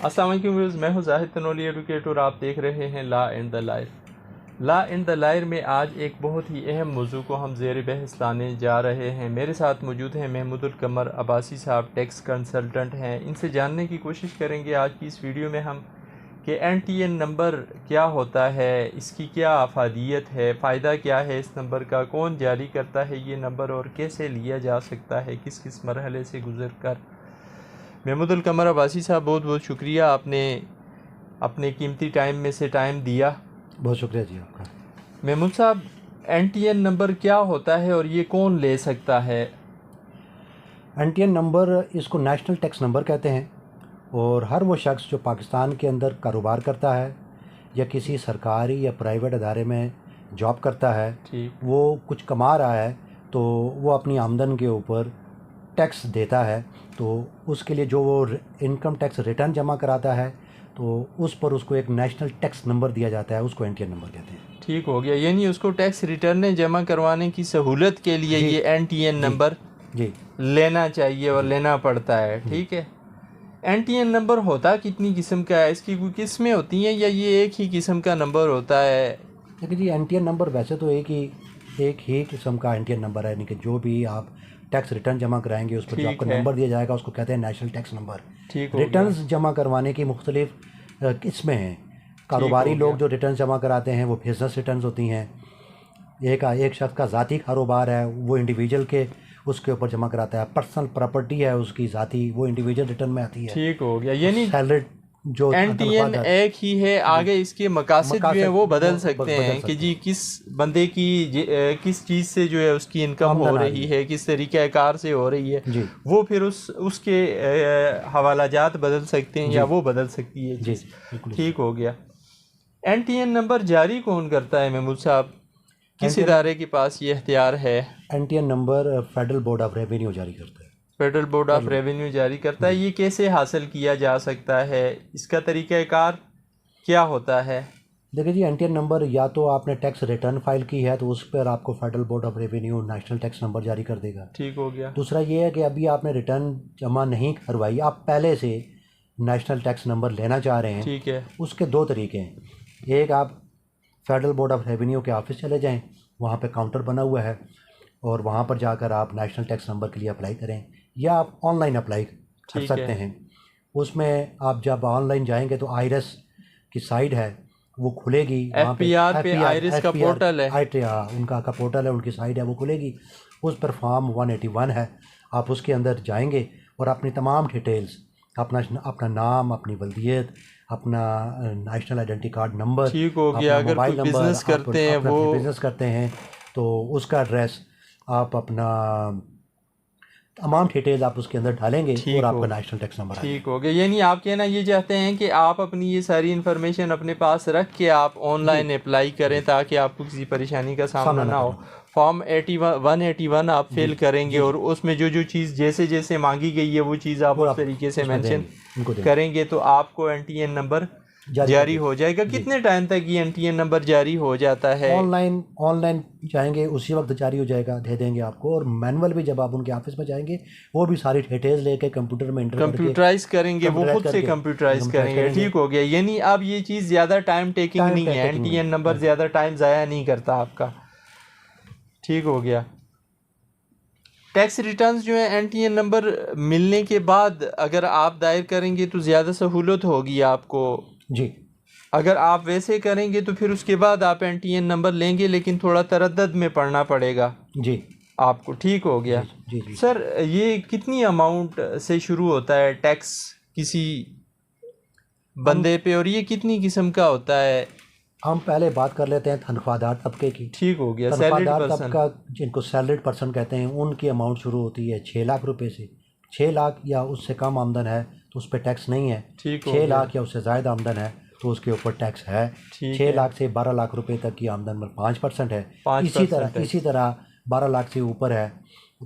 अस्सलाम वालेकुम व्यूअर्स, मैं हूं जाहिद तनोली एडवोकेट और आप देख रहे हैं law and the liar. Law and the liar में आज एक बहुत ही अहम मौजू को हम ज़ेर बहस लाने जा रहे हैं। मेरे साथ मौजूद हैं महमूदुल कमर अब्बासी साहब, टैक्स कंसल्टेंट हैं। इनसे जानने की कोशिश करेंगे आज की इस वीडियो में हम कि NTN नंबर क्या होता है, इसकी क्या अफादियत है, फ़ायदा क्या है इस नंबर का, कौन जारी करता है ये नंबर और कैसे लिया जा सकता है, किस किस मरहले से गुजर कर। महमूदुल कमर अब्बासी साहब, बहुत बहुत शुक्रिया, आपने अपने कीमती टाइम में से टाइम दिया। बहुत शुक्रिया जी आपका। महमूद साहब, NTN नंबर क्या होता है और ये कौन ले सकता है? NTN नंबर इसको नेशनल टैक्स नंबर कहते हैं और हर वो शख्स जो पाकिस्तान के अंदर कारोबार करता है या किसी सरकारी या प्राइवेट अदारे में जॉब करता है, वो कुछ कमा रहा है तो वो अपनी आमदन के ऊपर टैक्स देता है, तो उसके लिए जो वो इनकम टैक्स रिटर्न जमा कराता है तो उस पर उसको एक नेशनल टैक्स नंबर दिया जाता है, उसको NTN नंबर कहते हैं। ठीक हो गया, यानी उसको टैक्स रिटर्न जमा करवाने की सहूलत के लिए ये NTN नंबर जी लेना चाहिए और लेना पड़ता है। ठीक है, NTN नंबर होता कितनी किस्म का है, इसकी कोई किस्में होती हैं या ये एक ही किस्म का नंबर होता है? देखिए जी, NTN नंबर वैसे तो एक ही किस्म का NTN नंबर है, यानी कि जो भी आप टैक्स रिटर्न जमा कराएंगे उस पर जो आपको नंबर दिया जाएगा उसको कहते हैं नेशनल टैक्स नंबर। रिटर्न्स जमा करवाने की मुख्तलिफ किस्में हैं। कारोबारी लोग जो रिटर्न जमा कराते हैं वो बिजनेस रिटर्न्स होती हैं। एक शख्स का ज़ाती कारोबार है, वो इंडिविजुअल के उसके ऊपर जमा कराता है। पर्सनल प्रॉपर्टी है उसकी ज़ाती, वो इंडिविजुअल रिटर्न में आती है। ठीक हो गया, यानी सैलरी जो NTN एक ही है, आगे इसके मकासद जो है वो बदल सकते हैं कि जी किस बंदे की किस चीज़ से जो है उसकी इनकम हो रही है, किस तरीक़ाकार से हो रही है, वो फिर उसके हवालाजात बदल सकते हैं या वो बदल सकती है जी। ठीक हो गया। NTN नंबर जारी कौन करता है महमूद साहब, किस इदारे के पास ये इख्तियार है? NTN number federal board of revenue जारी करता है। फेडरल बोर्ड ऑफ रेवेन्यू जारी करता है। ये कैसे हासिल किया जा सकता है, इसका तरीक़ाकार क्या होता है? देखिए जी, NTN नंबर या तो आपने टैक्स रिटर्न फाइल की है तो उस पर आपको federal board of revenue national tax number जारी कर देगा। ठीक हो गया। दूसरा ये है कि अभी आपने रिटर्न जमा नहीं करवाई, आप पहले से नेशनल टैक्स नंबर लेना चाह रहे हैं। ठीक है, उसके दो तरीके हैं। एक, आप फेडरल बोर्ड ऑफ रेवेन्यू के ऑफिस चले जाएँ, वहाँ पर काउंटर बना हुआ है और वहाँ पर जाकर आप नेशनल टैक्स नंबर के लिए अप्लाई करें, या आप ऑनलाइन अप्लाई कर सकते हैं। उसमें आप जब ऑनलाइन जाएंगे तो आईरिस की साइट है वो खुलेगी, वहाँ पे आईरिस का पोर्टल है, उनका का पोर्टल है, उनकी साइट है वो खुलेगी। उस पर फॉर्म 181 है, आप उसके अंदर जाएंगे और अपनी तमाम डिटेल्स, अपना नाम, अपनी वल्दियत, अपना नेशनल आइडेंटिटी कार्ड नंबर, ठीक हो गया, अगर मोबाइल नंबर, बिजनेस करते हैं वो बिजनेस करते हैं तो उसका एड्रेस, आप अपना तमाम डिटेल्स आप उसके अंदर डालेंगे और आपका नेशनल टैक्स नंबर आएगा। ठीक हो गया, यानी आप कहना ये चाहते हैं कि आप अपनी ये सारी इन्फॉर्मेशन अपने पास रख के आप ऑनलाइन अप्लाई करें ताकि आपको किसी परेशानी का सामना ना हो। फॉर्म 181 आप फिल करेंगे और उसमें जो जो चीज़ जैसे जैसे मांगी गई है वो चीज़ आप उस तरीके से मेंशन करेंगे तो आपको NTN नंबर जारी हो जाएगा। कितने टाइम तक ये NTN नंबर जारी हो जाता है? ऑनलाइन जाएंगे उसी वक्त जारी हो जाएगा, दे देंगे आपको। और मैनुअल भी जब आप उनके ऑफिस में जाएंगे वो भी सारी डिटेल्स लेके कंप्यूटर में कंप्यूटराइज करेंगे, वो खुद से कंप्यूटराइज करेंगे। ठीक हो गया, यानी अब ये चीज़ ज़्यादा टाइम टेकिंग नहीं है, NTN नंबर ज़्यादा टाइम ज़ाया नहीं करता आपका। ठीक हो गया। टैक्स रिटर्न्स जो है NTN नंबर मिलने के बाद अगर आप दायर करेंगे तो ज़्यादा सहूलत होगी आपको जी। अगर आप वैसे करेंगे तो फिर उसके बाद आप NTN नंबर लेंगे लेकिन थोड़ा तरद्दद में पढ़ना पड़ेगा जी आपको। ठीक हो गया। जी। सर, ये कितनी अमाउंट से शुरू होता है टैक्स किसी बंदे पे और ये कितनी किस्म का होता है? हम पहले बात कर लेते हैं तनख्वाहदार तबके की। ठीक हो गया। तनख्वाहदार तबका, जिनको सैलरीड पर्सन कहते हैं, उनकी अमाउंट शुरू होती है 6 लाख रुपए से। 6 लाख या उससे कम आमदन है तो उस पर टैक्स नहीं है। 6 लाख या उससे ज़्यादा आमदन है तो उसके ऊपर टैक्स है। 6 लाख से 12 लाख रुपए तक की आमदन में 5% है। इसी तरह 12 लाख से ऊपर है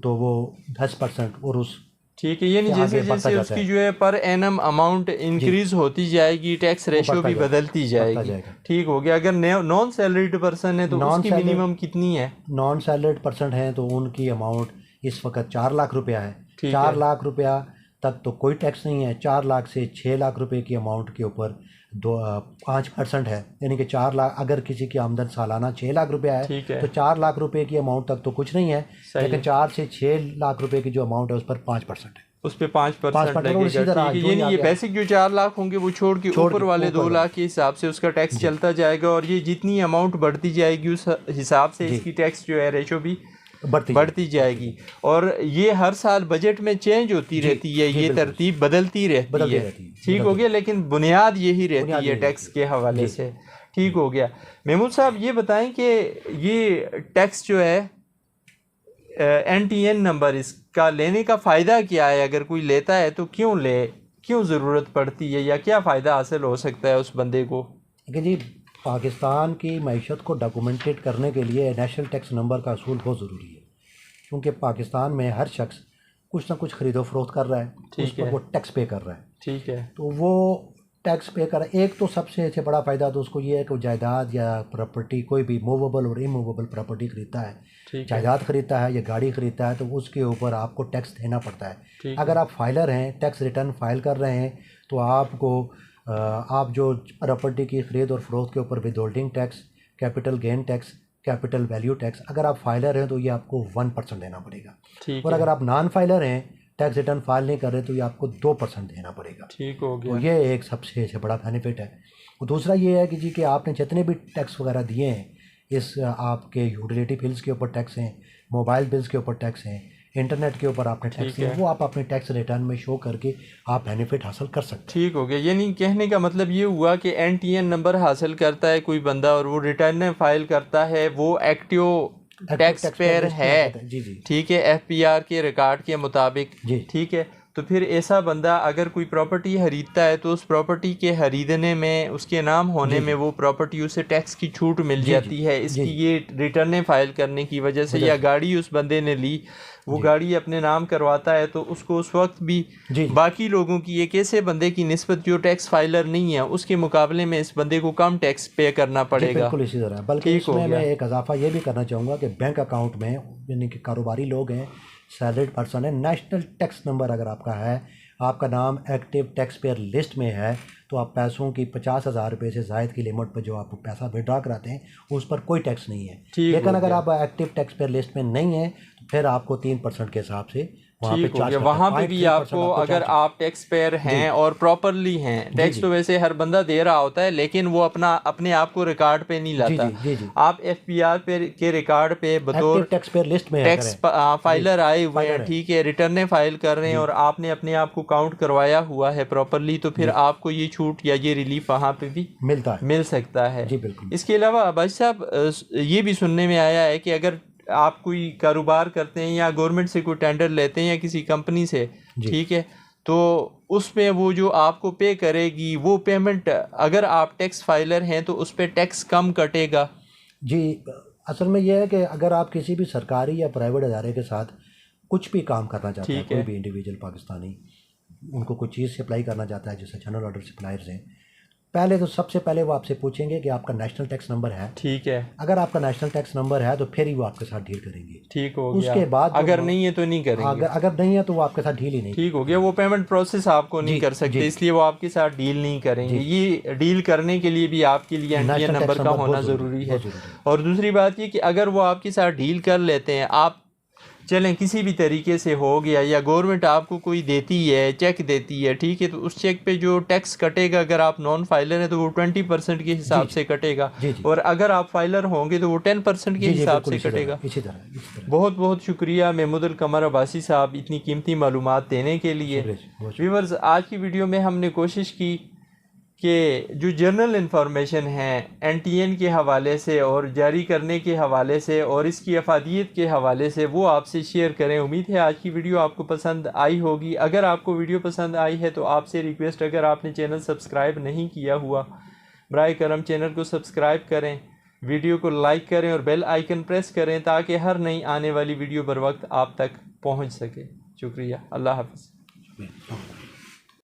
तो वो 10% और उस ठीक है, यानी जैसे जैसे उसकी जो है पर एनम अमाउंट इंक्रीज होती जाएगी टैक्स रेशो भी बदलती जाएगी। ठीक हो गया। अगर नॉन सैलरीड पर्सन है तो उसकी मिनिमम कितनी है? नॉन सैलरीड पर्सन है तो उनकी अमाउंट इस वक्त 4 लाख रुपया है। 4 लाख रुपया तक तो कोई टैक्स नहीं है। 4 लाख से 6 लाख रुपए की अमाउंट के ऊपर 5% है, यानी कि 4 लाख, अगर किसी की आमदन सालाना 6 लाख रुपया है तो 4 लाख रुपए की अमाउंट तक तो कुछ नहीं है, लेकिन 4 से 6 लाख रुपए की जो अमाउंट है उस पर 5% है, उस पे 5% लगेगा। ये बेसिक जो 4 लाख होंगे वो छोड़ के ऊपर वाले 2 लाख के हिसाब से उसका टैक्स चलता जाएगा, और ये जितनी अमाउंट बढ़ती जाएगी उस हिसाब से इसकी टैक्स जो है रेशो भी बढ़ती जाएगी। और ये हर साल बजट में चेंज होती रहती है, ये तरतीब बदलती रहती है। ठीक हो गया, लेकिन बुनियाद यही रहती है टैक्स के हवाले से। ठीक हो गया। महमूद साहब ये बताएं कि ये टैक्स जो है NTN नंबर, इसका लेने का फ़ायदा क्या है? अगर कोई लेता है तो क्यों ले, क्यों ज़रूरत पड़ती है, या क्या फ़ायदा हासिल हो सकता है उस बंदे को? देखिए जी, पाकिस्तान की मईशत को डॉक्यूमेंटेड करने के लिए नेशनल टैक्स नंबर का असूल बहुत ज़रूरी है, क्योंकि पाकिस्तान में हर शख्स कुछ ना कुछ खरीदो फरोख्त कर रहा है, उस पर वो टैक्स पे कर रहा है। ठीक है, तो वो टैक्स पे कर, एक तो सबसे बड़ा फ़ायदा तो उसको ये है कि जायदाद या प्रॉपर्टी, कोई भी मूवेबल और इमूवेबल प्रॉपर्टी खरीदता है, जायदाद खरीदता है या गाड़ी खरीदता है, तो उसके ऊपर आपको टैक्स देना पड़ता है। अगर आप फाइलर हैं, टैक्स रिटर्न फाइल कर रहे हैं, तो आपको आप जो प्रॉपर्टी की ख़रीद और फरोख्त के ऊपर withholding tax, capital gain tax, capital value tax, अगर आप फाइलर हैं तो ये आपको 1% देना पड़ेगा। और अगर आप नॉन फाइलर हैं, टैक्स रिटर्न फाइल नहीं कर रहे, तो ये आपको 2% देना पड़ेगा। ठीक हो गया। तो ये एक सबसे बड़ा बेनिफिट है। और दूसरा ये है कि जी कि आपने जितने भी टैक्स वगैरह दिए हैं, इस आपके यूटिलिटी बिल्स के ऊपर टैक्स हैं, मोबाइल बिल्स के ऊपर टैक्स हैं, इंटरनेट के ऊपर आपने टैक्स है, वो आप अपने टैक्स रिटर्न में शो करके आप बेनिफिट हासिल कर सकते हैं। ठीक हो गया। यानी कहने का मतलब ये हुआ कि NTN नंबर हासिल करता है कोई बंदा और वो रिटर्न फाइल करता है, वो एक्टिव टैक्स पेयर है। जी जी, ठीक है, FPR के रिकॉर्ड के मुताबिक। ठीक है, तो फिर ऐसा बंदा अगर कोई प्रॉपर्टी खरीदता है तो उस प्रॉपर्टी के खरीदने में, उसके नाम होने में वो प्रॉपर्टी उसे टैक्स की छूट मिल जाती है इसकी ये रिटर्न फाइल करने की वजह से। या गाड़ी उस बंदे ने ली, वो गाड़ी अपने नाम करवाता है, तो उसको उस वक्त भी बाकी लोगों की, एक ऐसे बंदे की निस्बत जो टैक्स फाइलर नहीं है, उसके मुकाबले में इस बंदे को कम टैक्स पे करना पड़ेगा। बिल्कुल इसी तरह। बल्कि इसमें मैं एक इजाफा ये भी करना चाहूँगा कि बैंक अकाउंट में, यानी कि कारोबारी लोग हैं, सैलरीड पर्सन है, नेशनल टैक्स नंबर अगर आपका है, आपका नाम एक्टिव टैक्स पेयर लिस्ट में है, तो आप पैसों की 50,000 रुपये से ज़ायद की लिमिट पर जो आप पैसा विड्रॉ कराते हैं उस पर कोई टैक्स नहीं है। लेकिन अगर आप एक्टिव टैक्स पेयर लिस्ट में नहीं है तो फिर आपको 3% के हिसाब से वहाँ पे भी आपको, अगर आप टैक्स पेयर हैं और प्रॉपरली हैं, टैक्स तो वैसे हर बंदा दे रहा होता है, लेकिन वो अपने आप को रिकॉर्ड पे नहीं लाता। आप FPR के रिकॉर्ड पे बतौर टैक्स पेयर लिस्ट में टैक्स फाइलर आए हुए हैं, ठीक है, रिटर्न फाइल कर रहे हैं और आपने अपने आप को काउंट करवाया हुआ है प्रॉपरली, तो फिर आपको ये छूट या ये रिलीफ वहाँ पे भी मिल सकता है। इसके अलावा अब्बास साहब, ये भी सुनने में आया है कि अगर आप कोई कारोबार करते हैं या गवर्नमेंट से कोई टेंडर लेते हैं या किसी कंपनी से, ठीक है, तो उसमें वो जो आपको पे करेगी वो पेमेंट, अगर आप टैक्स फाइलर हैं तो उस पर टैक्स कम कटेगा। जी, असल में यह है कि अगर आप किसी भी सरकारी या प्राइवेट अदारे के साथ कुछ भी काम करना चाहते हैं, कोई भी इंडिविजुअल पाकिस्तानी उनको कोई चीज़ सप्लाई करना चाहता है, जैसे जनरल ऑर्डर सप्लायर्स हैं, पहले तो सबसे पहले वो आपसे पूछेंगे कि आपका नेशनल टैक्स नंबर है। ठीक है, अगर आपका नेशनल टैक्स नंबर है तो फिर ही वो आपके साथ डील करेंगे। ठीक हो गया। उसके बाद अगर नहीं है तो नहीं करेंगे, अगर नहीं है तो वो आपके साथ डील ही नहीं। ठीक हो गया। वो पेमेंट प्रोसेस आपको नहीं कर सकते, इसलिए वो आपके साथ डील नहीं करेंगे। ये डील करने के लिए भी आपके लिए NTN नंबर का होना ज़रूरी है। और दूसरी बात ये कि अगर वो आपके साथ डील कर लेते हैं, आप चलें किसी भी तरीके से हो गया, या गवर्नमेंट आपको कोई देती है, चेक देती है, ठीक है, तो उस चेक पे जो टैक्स कटेगा, अगर आप नॉन फाइलर हैं तो वो 20% के हिसाब से कटेगा, और अगर आप फाइलर होंगे तो वो 10% के हिसाब से कटेगा। इसी तरह। बहुत बहुत शुक्रिया महमूदुल कमर अब्बासी साहब इतनी कीमती मालूमात देने के लिए। व्यूअर्स, आज की वीडियो में हमने कोशिश की कि जो जनरल इन्फॉर्मेशन है NTN के हवाले से और जारी करने के हवाले से और इसकी अफादियत के हवाले से, वो आपसे शेयर करें। उम्मीद है आज की वीडियो आपको पसंद आई होगी। अगर आपको वीडियो पसंद आई है तो आपसे रिक्वेस्ट, अगर आपने चैनल सब्सक्राइब नहीं किया हुआ, बराए करम चैनल को सब्सक्राइब करें, वीडियो को लाइक करें और बेल आइकन प्रेस करें ताकि हर नई आने वाली वीडियो बर वक्त आप तक पहुँच सके। शुक्रिया। अल्लाह हाफ़िज़।